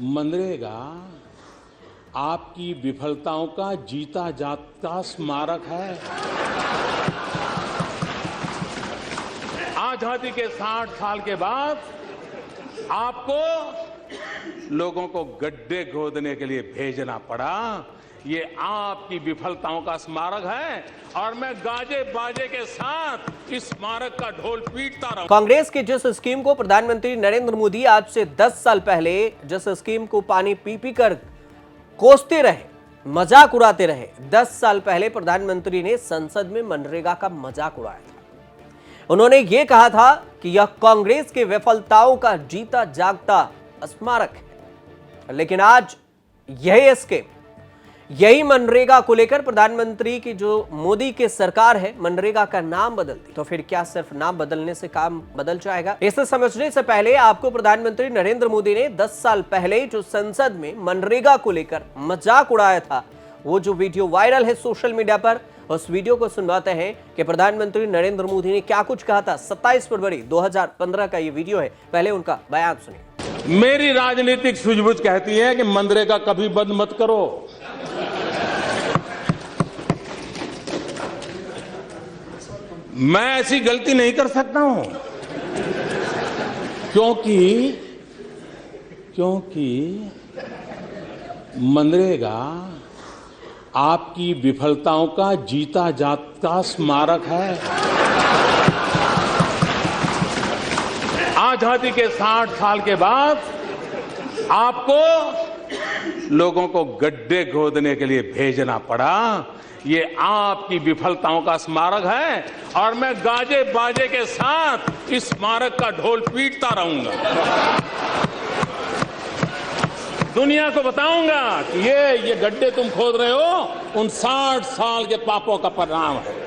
मनरेगा आपकी विफलताओं का जीता जागता स्मारक है। आजादी के 60 साल के बाद आपको लोगों को गड्ढे खोदने के लिए भेजना पड़ा। ये आपकी विफलताओं का स्मारक है और मैं गाजे बाजे के साथ इस स्मारक का ढोल पीटता रहूं। कांग्रेस की जिस स्कीम को प्रधानमंत्री नरेंद्र मोदी आज से 10 साल पहले जिस स्कीम को पानी पी पी कर कोसते रहे, मजाक उड़ाते रहे, 10 साल पहले प्रधानमंत्री ने संसद में मनरेगा का मजाक उड़ाया था। उन्होंने यह कहा था कि यह कांग्रेस के विफलताओं का जीता जागता स्मारक है। लेकिन आज यही स्कीम, यही मनरेगा को लेकर प्रधानमंत्री की जो मोदी की सरकार है, मनरेगा का नाम बदल दी। तो फिर क्या सिर्फ नाम बदलने से काम बदल जाएगा? इसे समझने से पहले आपको प्रधानमंत्री नरेंद्र मोदी ने 10 साल पहले जो संसद में मनरेगा को लेकर मजाक उड़ाया था, वो जो वीडियो वायरल है सोशल मीडिया पर, उस वीडियो को सुनवाते हैं कि प्रधानमंत्री नरेंद्र मोदी ने क्या कुछ कहा था। 27 फरवरी 2015 का ये वीडियो है, पहले उनका बयान सुनिए। मेरी राजनीतिक सूझबूझ कहती है कि मनरेगा कभी बंद मत करो। मैं ऐसी गलती नहीं कर सकता हूं क्योंकि मनरेगा आपकी विफलताओं का जीता जागता स्मारक है। आजादी के 60 साल के बाद आपको लोगों को गड्ढे खोदने के लिए भेजना पड़ा। ये आपकी विफलताओं का स्मारक है और मैं गाजे बाजे के साथ इस स्मारक का ढोल पीटता रहूंगा। दुनिया को बताऊंगा कि ये गड्ढे तुम खोद रहे हो, उन 60 साल के पापों का परिणाम है।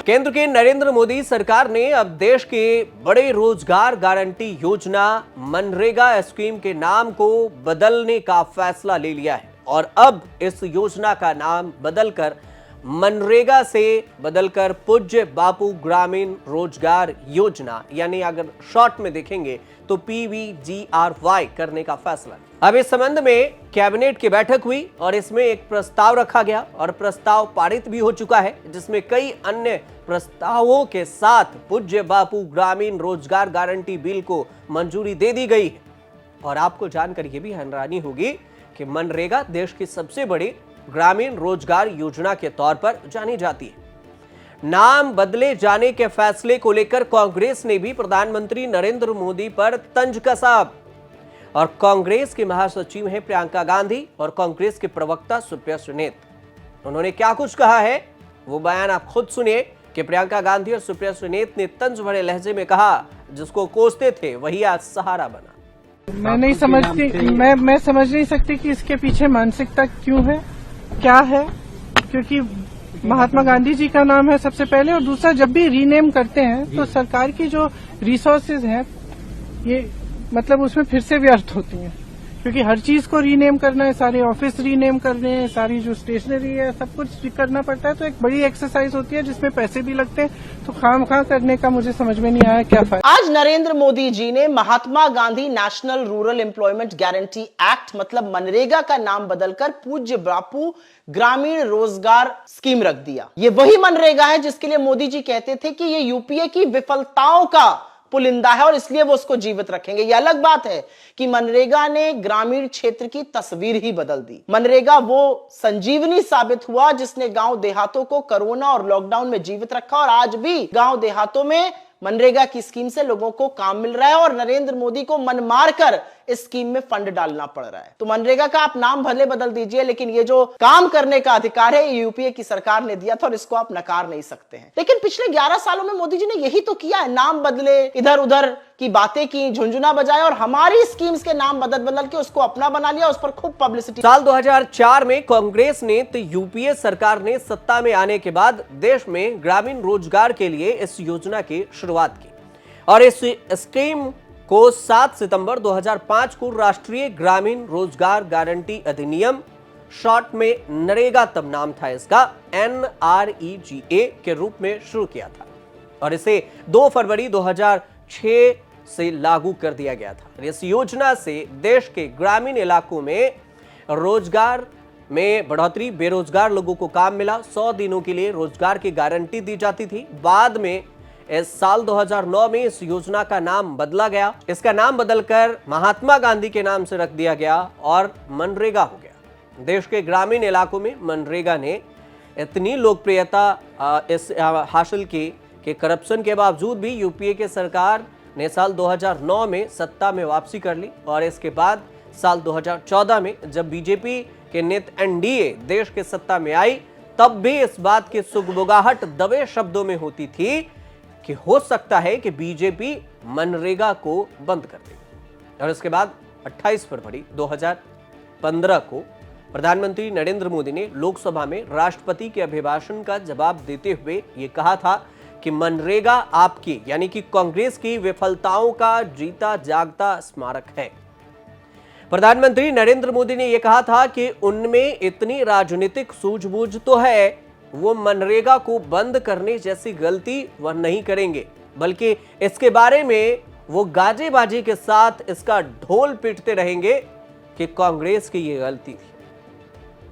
केंद्र की नरेंद्र मोदी सरकार ने अब देश के बड़े रोजगार गारंटी योजना मनरेगा स्कीम के नाम को बदलने का फैसला ले लिया है और अब इस योजना का नाम बदलकर मनरेगा से बदलकर पूज्य बापू ग्रामीण रोजगार योजना, यानी अगर शॉर्ट में देखेंगे तो PVGRY करने का फैसला। अब इस संबंध में कैबिनेट की बैठक हुई और इसमें एक प्रस्ताव रखा गया और प्रस्ताव पारित भी हो चुका है, जिसमें कई अन्य प्रस्तावों के साथ पूज्य बापू ग्रामीण रोजगार गारंटी बिल को मंजूरी दे दी गई है। और आपको जानकर यह भी हैरानी होगी कि मनरेगा देश की सबसे बड़ी ग्रामीण रोजगार योजना के तौर पर जानी जाती है। नाम बदले जाने के फैसले को लेकर कांग्रेस ने भी प्रधानमंत्री नरेंद्र मोदी पर तंज कसा। और कांग्रेस के महासचिव हैं प्रियंका गांधी और कांग्रेस के प्रवक्ता सुप्रिया सुनेत। उन्होंने क्या कुछ कहा है वो बयान आप खुद सुनिए कि प्रियंका गांधी और सुप्रिया सुनेत ने तंज भरे लहजे में कहा, जिसको कोसते थे वही आज सहारा बना। मैं नहीं समझती, मैं समझ नहीं सकती कि इसके पीछे मानसिकता क्यों है, क्या है। क्योंकि महात्मा गांधी जी का नाम है सबसे पहले, और दूसरा जब भी रीनेम करते हैं तो सरकार की जो रिसोर्सेज हैं ये मतलब उसमें फिर से व्यर्थ होती हैं, क्योंकि हर चीज को रीनेम करना है, सारे ऑफिस रीनेम करने हैं, सारी जो स्टेशनरी है सब कुछ करना पड़ता है, तो एक बड़ी एक्सरसाइज होती है जिसमें पैसे भी लगते हैं। तो खामखा करने का मुझे समझ में नहीं आया क्या फायदा। आज नरेंद्र मोदी जी ने Mahatma Gandhi National Rural Employment Guarantee Act मतलब मनरेगा का नाम बदलकर पूज्य बापू ग्रामीण रोजगार स्कीम रख दिया। ये वही मनरेगा है जिसके लिए मोदी जी कहते थे कि ये यूपीए की विफलताओं का पुलिंदा है और इसलिए वो उसको जीवित रखेंगे। यह अलग बात है कि मनरेगा ने ग्रामीण क्षेत्र की तस्वीर ही बदल दी। मनरेगा वो संजीवनी साबित हुआ जिसने गांव देहातों को कोरोना और लॉकडाउन में जीवित रखा और आज भी गांव देहातों में मनरेगा की स्कीम से लोगों को काम मिल रहा है और नरेंद्र मोदी को मन मारकर इस स्कीम में फंड डालना पड़ रहा है। तो मनरेगा का आप नाम भले बदल दीजिए, लेकिन ये जो काम करने का अधिकार है ये यूपीए की सरकार ने दिया था और इसको आप नकार नहीं सकते हैं। लेकिन पिछले 11 सालों में मोदी जी ने यही तो किया है, नाम बदले, इधर उधर की बातें की, झुंझुना बजाया और हमारी स्कीम्स के नाम बदल बदल के उसको अपना बना लिया, उस पर खूब पब्लिसिटी। साल 2004 में कांग्रेस ने तो यूपीए सरकार ने सत्ता में आने के बाद देश में ग्रामीण रोजगार के लिए इस योजना की शुरुआत की और इस स्कीम को 7 सितंबर 2005 को राष्ट्रीय ग्रामीण रोजगार गारंटी अधिनियम, शॉर्ट में नरेगा तब नाम था इसका, NREGA के रूप में शुरू किया था और इसे 2 फरवरी 2006 से लागू कर दिया गया था। इस योजना से देश के ग्रामीण इलाकों में रोजगार में बढ़ोतरी, बेरोजगार लोगों को काम मिला, 100 दिनों के लिए रोजगार की गारंटी दी जाती थी। बाद में इस साल 2009 में इस योजना का नाम बदला गया। इसका नाम बदलकर महात्मा गांधी के नाम से रख दिया गया और मनरेगा हो गया। देश के ग्रामीण इलाकों में मनरेगा ने इतनी लोकप्रियता हासिल की कि करप्शन के बावजूद भी यूपीए के सरकार ने साल 2009 में सत्ता में वापसी कर ली और इसके बाद साल 2014 में जब बीजेपी के नेत एनडीए देश के सत्ता में आई, तब भी इस बात की सुगबुगाहट दबे शब्दों में होती थी कि हो सकता है कि बीजेपी मनरेगा को बंद कर दे। और इसके बाद 28 फरवरी 2015 को प्रधानमंत्री नरेंद्र मोदी ने लोकसभा में राष्ट्रपति के अभिभाषण का जवाब देते हुए यह कहा था कि मनरेगा आपकी यानी कि कांग्रेस की विफलताओं का जीता जागता स्मारक है। प्रधानमंत्री नरेंद्र मोदी ने यह कहा था कि उनमें इतनी राजनीतिक सूझबूझ तो है, वो मनरेगा को बंद करने जैसी गलती वह नहीं करेंगे, बल्कि इसके बारे में वो गाजे बाजी के साथ इसका ढोल पीटते रहेंगे कि कांग्रेस की ये गलती थी।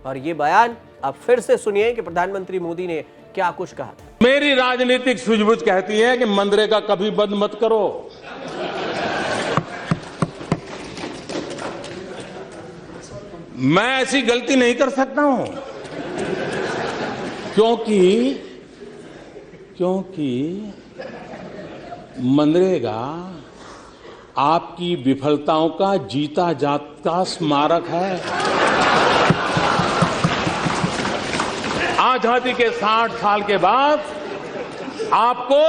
और ये बयान आप फिर से सुनिए कि प्रधानमंत्री मोदी ने क्या कुछ कहा था। मेरी राजनीतिक सूझबूझ कहती है कि मनरेगा कभी बंद मत करो। मैं ऐसी गलती नहीं कर सकता हूं क्योंकि मनरेगा आपकी विफलताओं का जीता जागता स्मारक है। आजादी के 60 साल के बाद आपको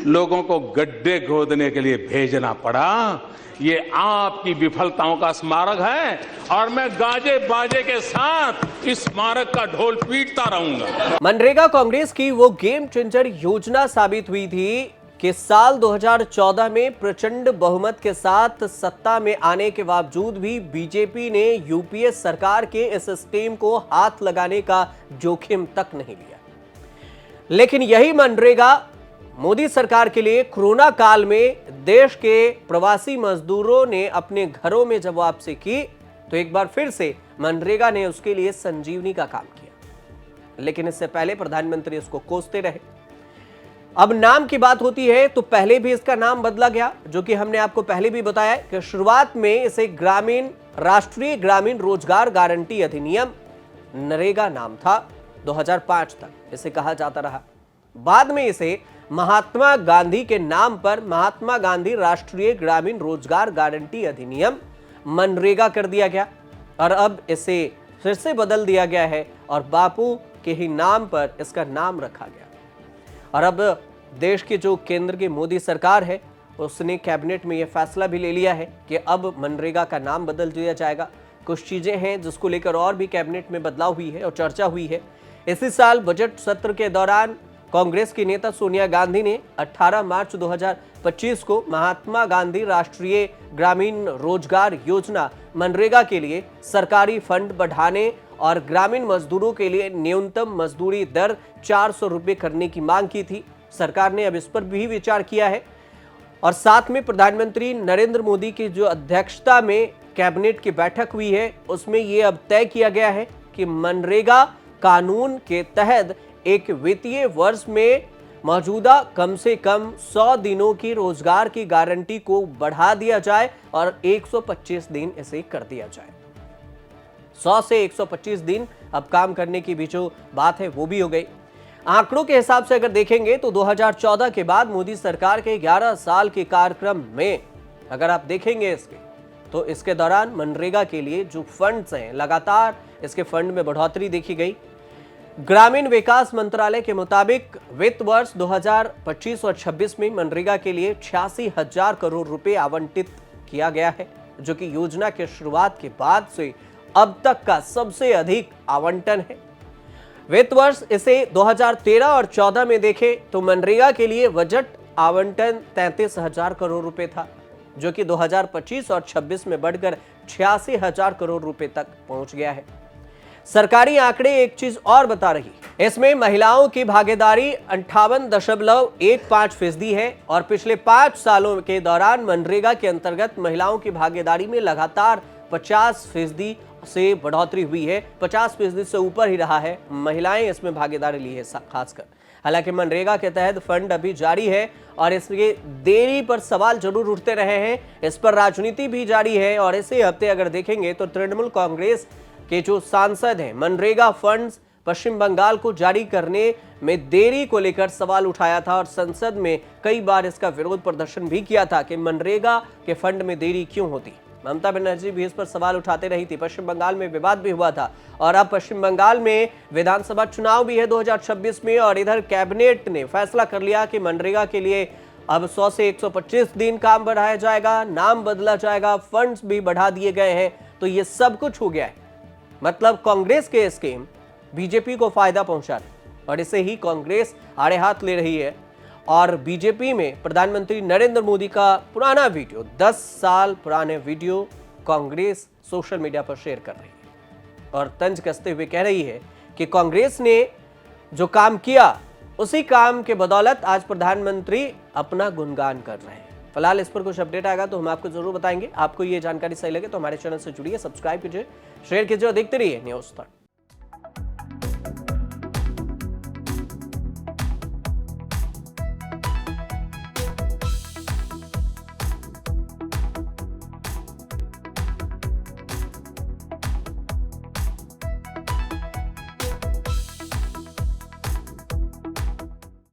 लोगों को गड्ढे खोदने के लिए भेजना पड़ा। ये आपकी विफलताओं का स्मारक है और मैं गाजे बाजे के साथ इस स्मारक का ढोल पीटता रहूंगा। मनरेगा कांग्रेस की वो गेम चेंजर योजना साबित हुई थी कि साल 2014 में प्रचंड बहुमत के साथ सत्ता में आने के बावजूद भी बीजेपी ने यूपीए सरकार के इस स्कीम को हाथ लगाने का जोखिम तक नहीं लिया। लेकिन यही मनरेगा मोदी सरकार के लिए कोरोना काल में देश के प्रवासी मजदूरों ने अपने घरों में जब वापसी की तो एक बार फिर से मनरेगा ने उसके लिए संजीवनी का काम किया। लेकिन इससे पहले प्रधानमंत्री इसको कोसते रहे। अब नाम की बात होती है तो पहले भी इसका नाम बदला गया, जो कि हमने आपको पहले भी बताया कि शुरुआत में इसे राष्ट्रीय ग्रामीण रोजगार गारंटी अधिनियम नरेगा नाम था। 2005 तक इसे कहा जाता रहा। बाद में इसे महात्मा गांधी के नाम पर महात्मा गांधी राष्ट्रीय ग्रामीण रोजगार गारंटी अधिनियम मनरेगा कर दिया गया और अब इसे फिर से बदल दिया गया है और बापू के ही नाम पर इसका नाम रखा गया। और अब देश की जो केंद्र की मोदी सरकार है उसने कैबिनेट में यह फैसला भी ले लिया है कि अब मनरेगा का नाम बदल दिया जाएगा। कुछ चीजें हैं जिसको लेकर और भी कैबिनेट में बदलाव हुई है और चर्चा हुई है। इसी साल बजट सत्र के दौरान कांग्रेस की नेता सोनिया गांधी ने 18 मार्च 2025 को महात्मा गांधी राष्ट्रीय ग्रामीण रोजगार योजना मनरेगा के लिए सरकारी फंड बढ़ाने और ग्रामीण मजदूरों के लिए न्यूनतम मजदूरी दर 400 रुपये करने की मांग की थी। सरकार ने अब इस पर भी विचार किया है और साथ में प्रधानमंत्री नरेंद्र मोदी की जो अध्यक्षता में कैबिनेट की बैठक हुई है उसमें यह अब तय किया गया है कि मनरेगा कानून के तहत एक वित्तीय वर्ष में मौजूदा कम से कम 100 दिनों की रोजगार की गारंटी को बढ़ा दिया जाए और 125 दिन इसे कर दिया जाए। 100 से 125 दिन अब काम करने की भी जो बात है वो भी हो गई। आंकड़ों के हिसाब से अगर देखेंगे तो 2014 के बाद मोदी सरकार के 11 साल के कार्यक्रम में अगर आप देखेंगे इसके तो इसके दौरान मनरेगा के लिए जो फंड्स हैं लगातार इसके फंड में बढ़ोतरी देखी गई। ग्रामीण विकास मंत्रालय के मुताबिक वित्त वर्ष 2025 और 26 में मनरेगा के लिए 86,000 करोड़ रुपए आवंटित किया गया है, जो कि योजना के शुरुआत के बाद से अब तक का सबसे अधिक आवंटन है। वित्त वर्ष इसे 2013 और 14 में देखें तो मनरेगा के लिए बजट आवंटन 33,000 करोड़ रुपए था, जो कि 2025 और 26 में बढ़कर 86,000 करोड़ रुपए तक पहुंच गया है। सरकारी आंकड़े एक चीज और बता रही है इसमें महिलाओं की भागीदारी 58.15% है और पिछले 5 सालों के दौरान मनरेगा के अंतर्गत महिलाओं की भागीदारी में लगातार 50% से बढ़ोतरी हुई है। 50% से ऊपर ही रहा है, महिलाएं इसमें भागीदारी ली है खासकर। हालांकि मनरेगा के तहत फंड अभी जारी है और इसके देरी पर सवाल जरूर उठते रहे हैं, इस पर राजनीति भी जारी है। और इसी हफ्ते अगर देखेंगे तो तृणमूल कांग्रेस के जो सांसद हैं, मनरेगा फंड्स पश्चिम बंगाल को जारी करने में देरी को लेकर सवाल उठाया था और संसद में कई बार इसका विरोध प्रदर्शन भी किया था कि मनरेगा के फंड में देरी क्यों होती। ममता बनर्जी भी इस पर सवाल उठाते रही थी। पश्चिम बंगाल में विवाद भी हुआ था और अब पश्चिम बंगाल में विधानसभा चुनाव भी है 2026 में और इधर कैबिनेट ने फैसला कर लिया कि मनरेगा के लिए अब 100 से 125 दिन काम बढ़ाया जाएगा, नाम बदला जाएगा, फंड्स भी बढ़ा दिए गए हैं। तो ये सब कुछ हो गया है, मतलब कांग्रेस के स्कीम बीजेपी को फायदा पहुंचा रही और इसे ही कांग्रेस आड़े हाथ ले रही है। और बीजेपी में प्रधानमंत्री नरेंद्र मोदी का पुराना वीडियो, 10 साल पुराने वीडियो कांग्रेस सोशल मीडिया पर शेयर कर रही है और तंज कसते हुए कह रही है कि कांग्रेस ने जो काम किया उसी काम के बदौलत आज प्रधानमंत्री अपना गुणगान कर रहे हैं। फिलहाल इस पर कुछ अपडेट आएगा तो हम आपको जरूर बताएंगे। आपको ये जानकारी सही लगे तो हमारे चैनल से जुड़िए, सब्सक्राइब कीजिए, शेयर कीजिए और देखते रहिए न्यूज़ तक।